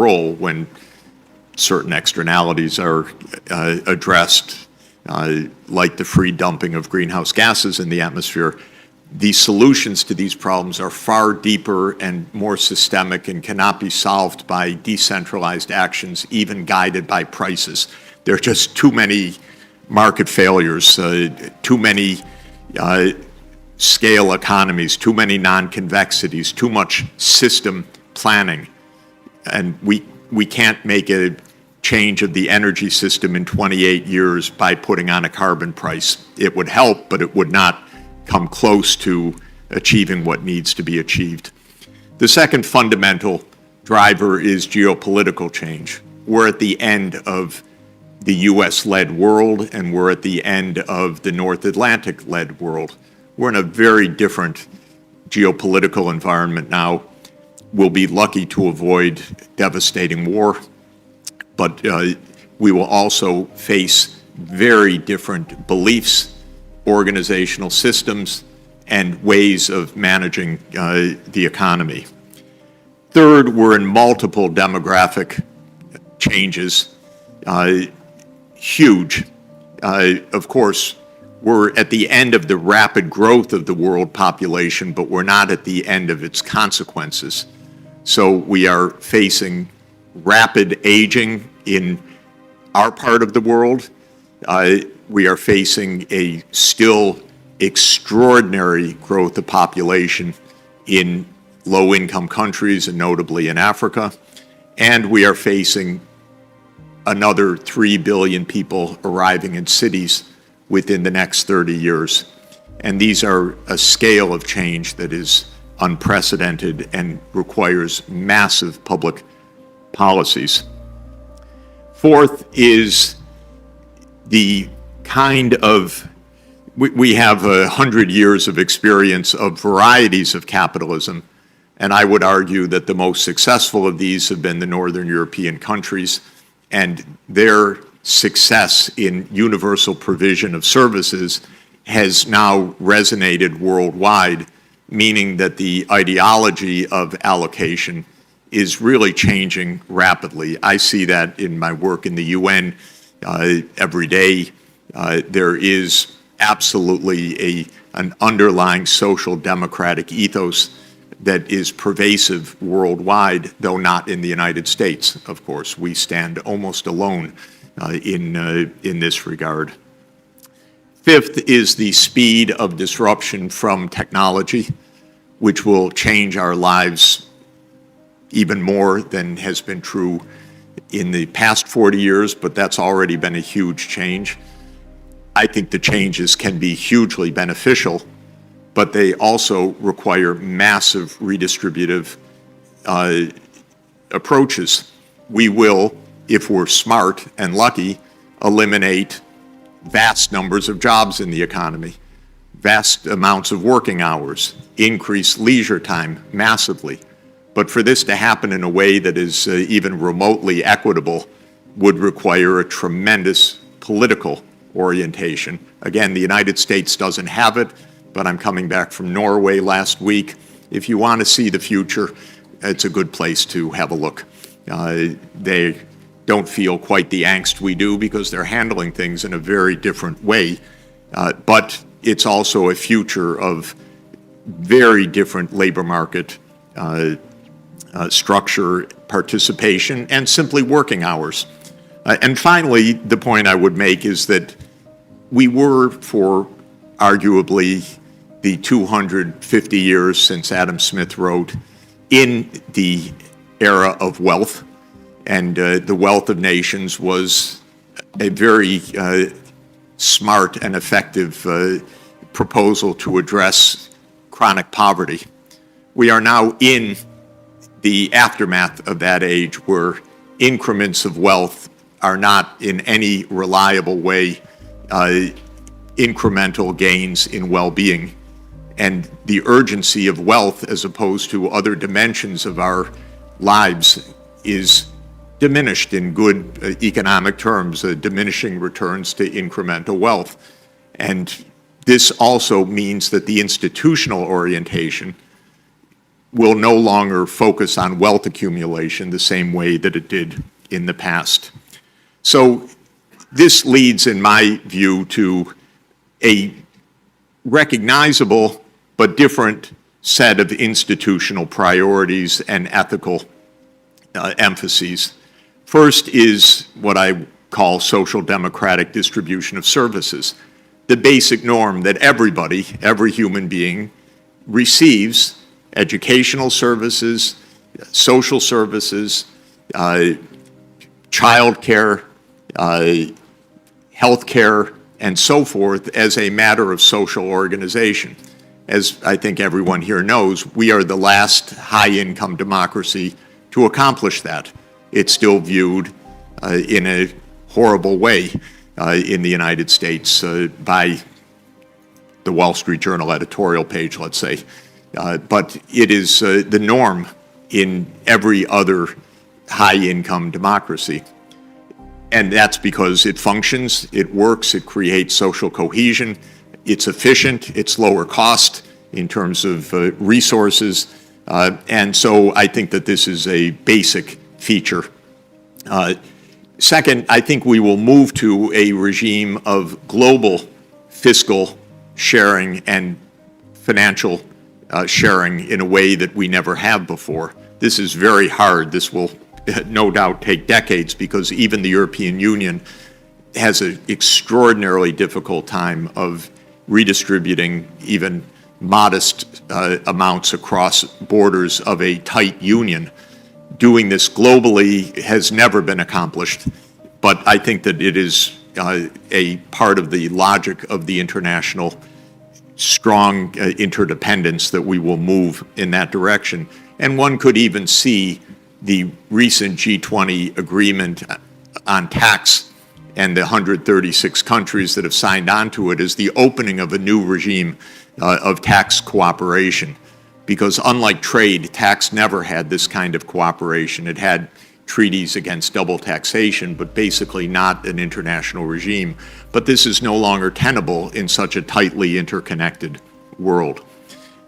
role when certain externalities are addressed, like the free dumping of greenhouse gases in the atmosphere. The solutions to these problems are far deeper and more systemic and cannot be solved by decentralized actions, even guided by prices. There are just too many market failures, too many scale economies, too many non-convexities, too much system planning. And we can't make a change of the energy system in 28 years by putting on a carbon price. It would help, but it would not come close to achieving what needs to be achieved. The second fundamental driver is geopolitical change. We're at the end of the US-led world, and we're at the end of the North Atlantic-led world. We're in a very different geopolitical environment now. We'll be lucky to avoid devastating war, but we will also face very different beliefs, organizational systems, and ways of managing the economy. Third, we're in multiple demographic changes, huge. Of course, we're at the end of the rapid growth of the world population, but we're not at the end of its consequences. So we are facing rapid aging in our part of the world. We are facing a still extraordinary growth of population in low-income countries, and notably in Africa. And we are facing another 3 billion people arriving in cities within the next 30 years. And these are a scale of change that is unprecedented and requires massive public policies. Fourth is the kind of, we have 100 years of experience of varieties of capitalism, and I would argue that the most successful of these have been the Northern European countries, and their success in universal provision of services has now resonated worldwide, meaning that the ideology of allocation is really changing rapidly. I see that in my work in the UN every day. There is absolutely an underlying social democratic ethos that is pervasive worldwide, though not in the United States, of course. We stand almost alone in this regard. Fifth is the speed of disruption from technology, which will change our lives even more than has been true in the past 40 years, but that's already been a huge change. I think the changes can be hugely beneficial, but they also require massive redistributive approaches. We will, if we're smart and lucky, eliminate vast numbers of jobs in the economy, vast amounts of working hours, increase leisure time massively. But for this to happen in a way that is even remotely equitable would require a tremendous political orientation. Again, the United States doesn't have it, but I'm coming back from Norway last week. If you want to see the future, it's a good place to have a look. They don't feel quite the angst we do because they're handling things in a very different way. But it's also a future of very different labor market structure, participation, and simply working hours. And finally, the point I would make is that we were, for arguably the 250 years since Adam Smith wrote, in the era of wealth, and the wealth of nations was a very smart and effective proposal to address chronic poverty. We are now in the aftermath of that age where increments of wealth are not in any reliable way incremental gains in well-being. And the urgency of wealth as opposed to other dimensions of our lives is diminished in good economic terms, diminishing returns to incremental wealth. And this also means that the institutional orientation will no longer focus on wealth accumulation the same way that it did in the past. So this leads, in my view, to a recognizable but different set of institutional priorities and ethical emphases. First is what I call social democratic distribution of services, the basic norm that everybody, every human being, receives educational services, social services, child care, health care, and so forth as a matter of social organization. As I think everyone here knows, we are the last high-income democracy to accomplish that. It's still viewed in a horrible way in the United States by the Wall Street Journal editorial page, let's say. But it is the norm in every other high-income democracy. And that's because it functions, it works, it creates social cohesion, it's efficient, it's lower cost in terms of resources. And so I think that this is a basic feature. Second, I think we will move to a regime of global fiscal sharing and financial sharing in a way that we never have before. This is very hard. This will no doubt take decades because even the European Union has an extraordinarily difficult time of redistributing even modest amounts across borders of a tight union. Doing this globally has never been accomplished, but I think that it is a part of the logic of the international strong interdependence that we will move in that direction. And one could even see the recent G20 agreement on tax and the 136 countries that have signed on to it as the opening of a new regime of tax cooperation. Because unlike trade, tax never had this kind of cooperation. It had treaties against double taxation, but basically not an international regime. But this is no longer tenable in such a tightly interconnected world.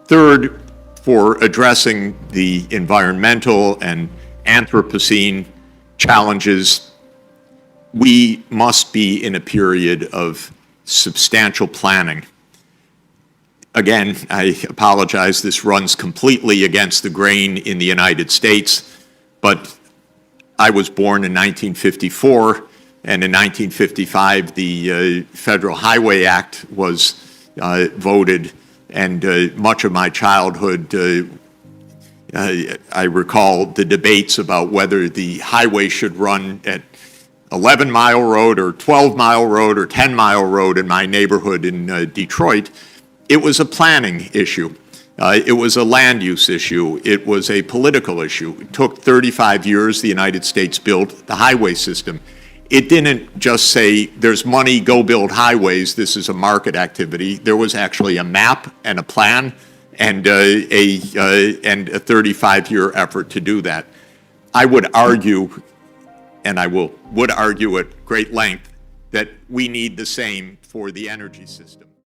Third, for addressing the environmental and Anthropocene challenges, we must be in a period of substantial planning. Again, I apologize, this runs completely against the grain in the United States, but I was born in 1954, and in 1955 the Federal Highway Act was voted, and much of my childhood I recall the debates about whether the highway should run at 11-mile road or 12-mile road or 10-mile road in my neighborhood in Detroit. It was a planning issue. It was a land use issue. It was a political issue. It took 35 years. The United States built the highway system. It didn't just say, there's money, go build highways. This is a market activity. There was actually a map and a plan and a 35-year effort to do that. I would argue, and I would argue at great length, that we need the same for the energy system.